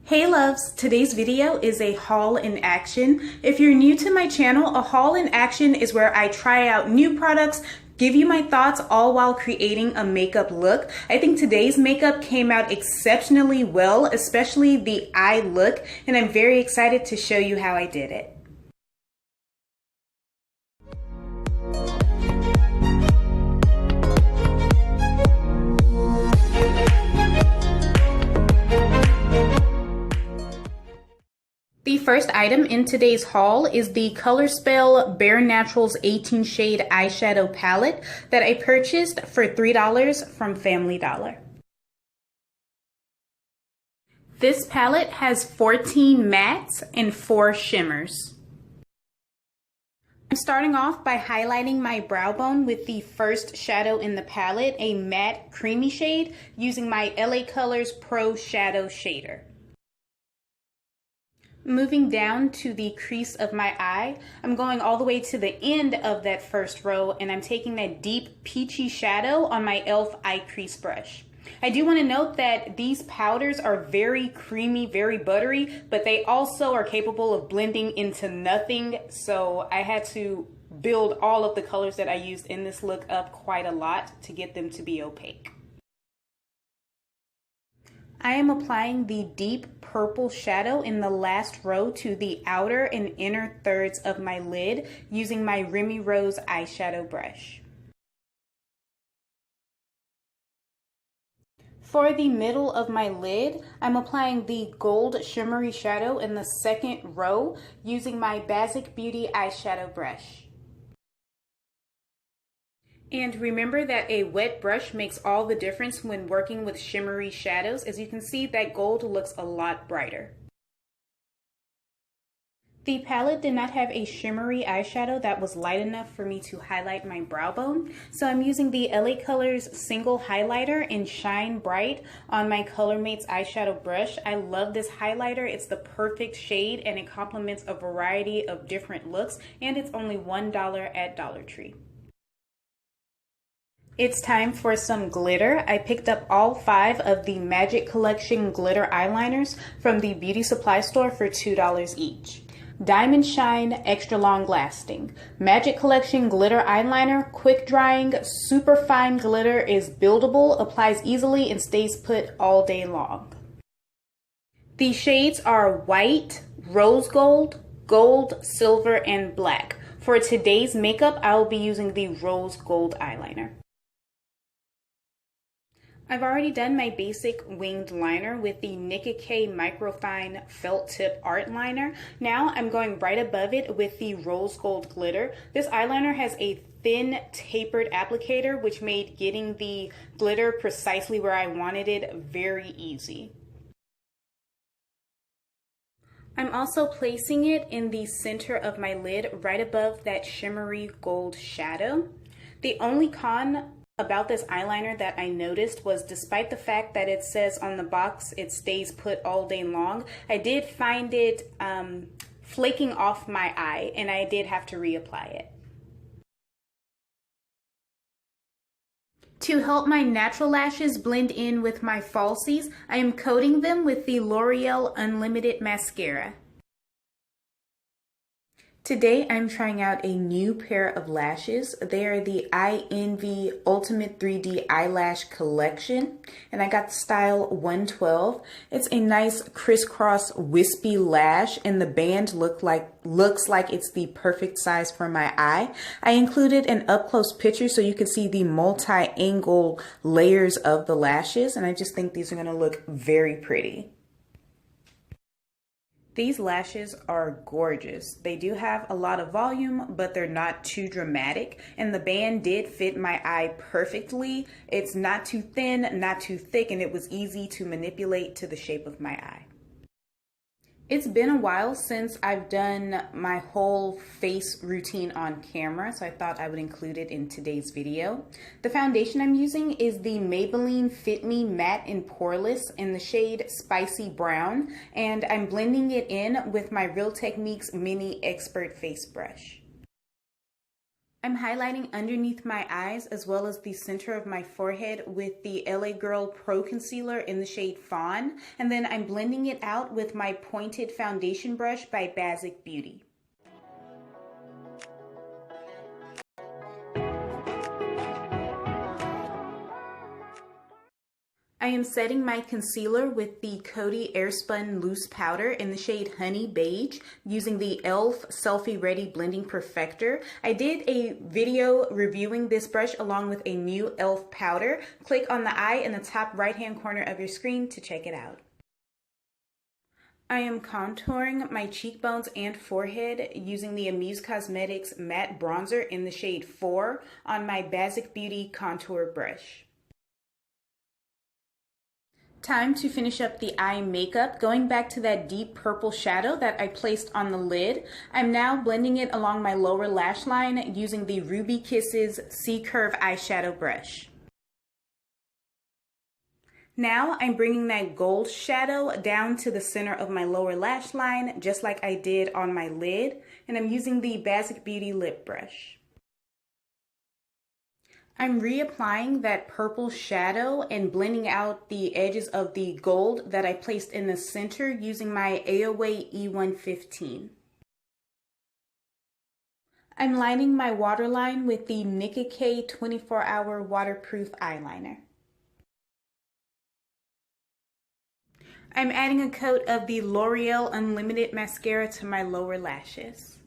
Hey loves, today's video is a haul in action. If you're new to my channel, a haul in action is where I try out new products, give you my thoughts, all while creating a makeup look. I think today's makeup came out exceptionally well, especially the eye look, and I'm very excited to show you how I did it. The first item in today's haul is the Colorspell Bare Naturals 18 Shade Eyeshadow Palette that I purchased for $3 from Family Dollar. This palette has 14 mattes and 4 shimmers. I'm starting off by highlighting my brow bone with the first shadow in the palette, a matte creamy shade, using my LA Colors Pro Shadow Shader. Moving down to the crease of my eye, I'm going all the way to the end of that first row, and I'm taking that deep peachy shadow on my e.l.f. eye crease brush. I do want to note that these powders are very creamy, very buttery, but they also are capable of blending into nothing, so I had to build all of the colors that I used in this look up quite a lot to get them to be opaque. I am applying the deep purple shadow in the last row to the outer and inner thirds of my lid using my Remy Rose eyeshadow brush. For the middle of my lid, I'm applying the gold shimmery shadow in the second row using my Basic Beauty eyeshadow brush. And remember that a wet brush makes all the difference when working with shimmery shadows. As you can see, that gold looks a lot brighter. The palette did not have a shimmery eyeshadow that was light enough for me to highlight my brow bone, so I'm using the LA Colors Single Highlighter in Shine Bright on my ColorMates eyeshadow brush. I love this highlighter. It's the perfect shade and it complements a variety of different looks, and it's only $1 at Dollar Tree. It's time for some glitter. I picked up all 5 of the Magic Collection glitter eyeliners from the beauty supply store for $2 each. Diamond Shine Extra Long Lasting. Magic Collection glitter eyeliner, quick drying, super fine glitter, is buildable, applies easily, and stays put all day long. The shades are white, rose gold, gold, silver, and black. For today's makeup, I will be using the rose gold eyeliner. I've already done my basic winged liner with the Nicka Microfine Felt Tip Artliner. Now I'm going right above it with the rose gold glitter. This eyeliner has a thin tapered applicator, which made getting the glitter precisely where I wanted it very easy. I'm also placing it in the center of my lid right above that shimmery gold shadow. The only con about this eyeliner that I noticed was, despite the fact that it says on the box it stays put all day long, I did find it flaking off my eye, and I did have to reapply it. To help my natural lashes blend in with my falsies, I am coating them with the L'Oreal Unlimited Mascara. Today I'm trying out a new pair of lashes. They are the Eye Envy Ultimate 3D Eyelash Collection, and I got the style 112. It's a nice crisscross wispy lash, and the band looks like it's the perfect size for my eye. I included an up-close picture so you can see the multi-angle layers of the lashes, and I just think these are going to look very pretty. These lashes are gorgeous. They do have a lot of volume, but they're not too dramatic, and the band did fit my eye perfectly. It's not too thin, not too thick, and it was easy to manipulate to the shape of my eye. It's been a while since I've done my whole face routine on camera, so I thought I would include it in today's video. The foundation I'm using is the Maybelline Fit Me Matte+Poreless in the shade Spicy Brown, and I'm blending it in with my Real Techniques Mini Expert Face Brush. I'm highlighting underneath my eyes as well as the center of my forehead with the LA Girl Pro Concealer in the shade Fawn, and then I'm blending it out with my pointed foundation brush by Basic Beauty. I am setting my concealer with the Coty Airspun Loose Powder in the shade Honey Beige using the e.l.f. Selfie Ready Blending Perfector. I did a video reviewing this brush along with a new e.l.f. powder. Click on the eye in the top right hand corner of your screen to check it out. I am contouring my cheekbones and forehead using the Amuse Cosmetics Matte Bronzer in the shade 4 on my Basic Beauty contour brush. Time to finish up the eye makeup. Going back to that deep purple shadow that I placed on the lid, I'm now blending it along my lower lash line using the Ruby Kisses C-Curve eyeshadow brush. Now I'm bringing that gold shadow down to the center of my lower lash line, just like I did on my lid, and I'm using the Basic Beauty lip brush. I'm reapplying that purple shadow and blending out the edges of the gold that I placed in the center using my Aloe E115. I'm lining my waterline with the Nicka K 24-Hour Waterproof Eyeliner. I'm adding a coat of the L'Oreal Unlimited Mascara to my lower lashes.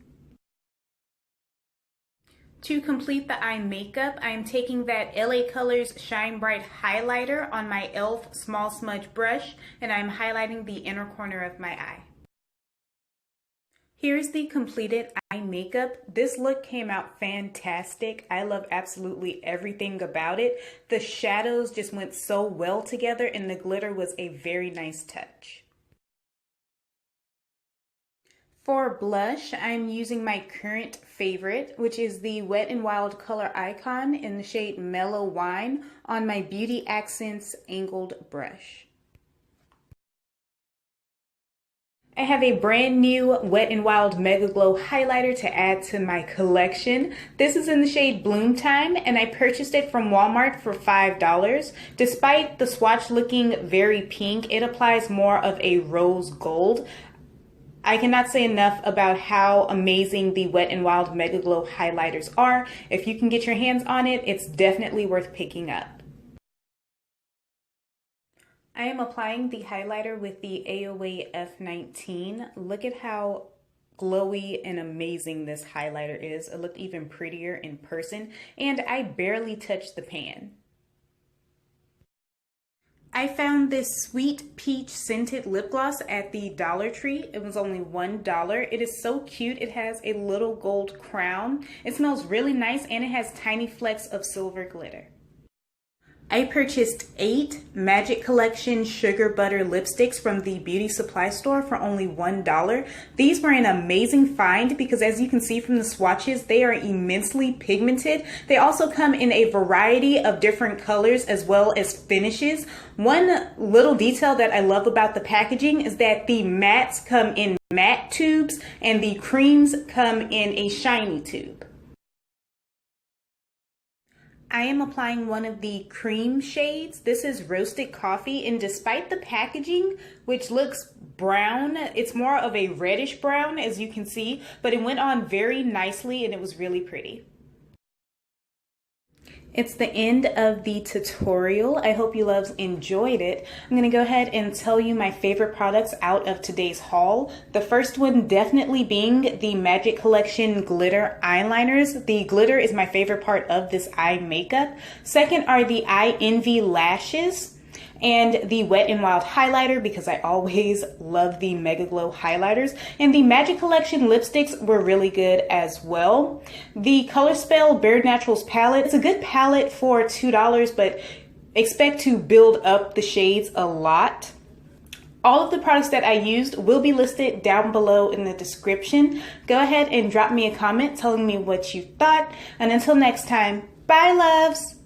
To complete the eye makeup, I'm taking that LA Colors Shine Bright highlighter on my e.l.f. Small Smudge brush, and I'm highlighting the inner corner of my eye. Here's the completed eye makeup. This look came out fantastic. I love absolutely everything about it. The shadows just went so well together, and the glitter was a very nice touch. For blush, I'm using my current favorite, which is the Wet n Wild ColorIcon in the shade Mellow Wine on my Beauty Accents angled brush. I have a brand new Wet n Wild MegaGlo highlighter to add to my collection. This is in the shade Bloom Time, and I purchased it from Walmart for $5. Despite the swatch looking very pink, it applies more of a rose gold. I cannot say enough about how amazing the Wet n Wild MegaGlo highlighters are. If you can get your hands on it, it's definitely worth picking up. I am applying the highlighter with the AOA F19. Look at how glowy and amazing this highlighter is. It looked even prettier in person, and I barely touched the pan. I found this Sweet Peach scented lip gloss at the Dollar Tree. It was only $1. It is so cute. It has a little gold crown. It smells really nice, and it has tiny flecks of silver glitter. I purchased 8 Magic Collection Sugar Butter lipsticks from the beauty supply store for only $1. These were an amazing find because, as you can see from the swatches, they are immensely pigmented. They also come in a variety of different colors as well as finishes. One little detail that I love about the packaging is that the mattes come in matte tubes and the creams come in a shiny tube. I am applying one of the cream shades. This is Roasted Coffee, and despite the packaging, which looks brown, it's more of a reddish brown, as you can see, but it went on very nicely and it was really pretty. It's the end of the tutorial. I hope you loves enjoyed it. I'm gonna go ahead and tell you my favorite products out of today's haul. The first one definitely being the Magic Collection glitter eyeliners. The glitter is my favorite part of this eye makeup. Second are the Eye Envy lashes and the Wet n Wild highlighter, because I always love the MegaGlo highlighters. And the Magic Collection lipsticks were really good as well. The Colorspell Bare Naturals palette, it's a good palette for $2, but expect to build up the shades a lot. All of the products that I used will be listed down below in the description. Go ahead and drop me a comment telling me what you thought. And until next time, bye loves!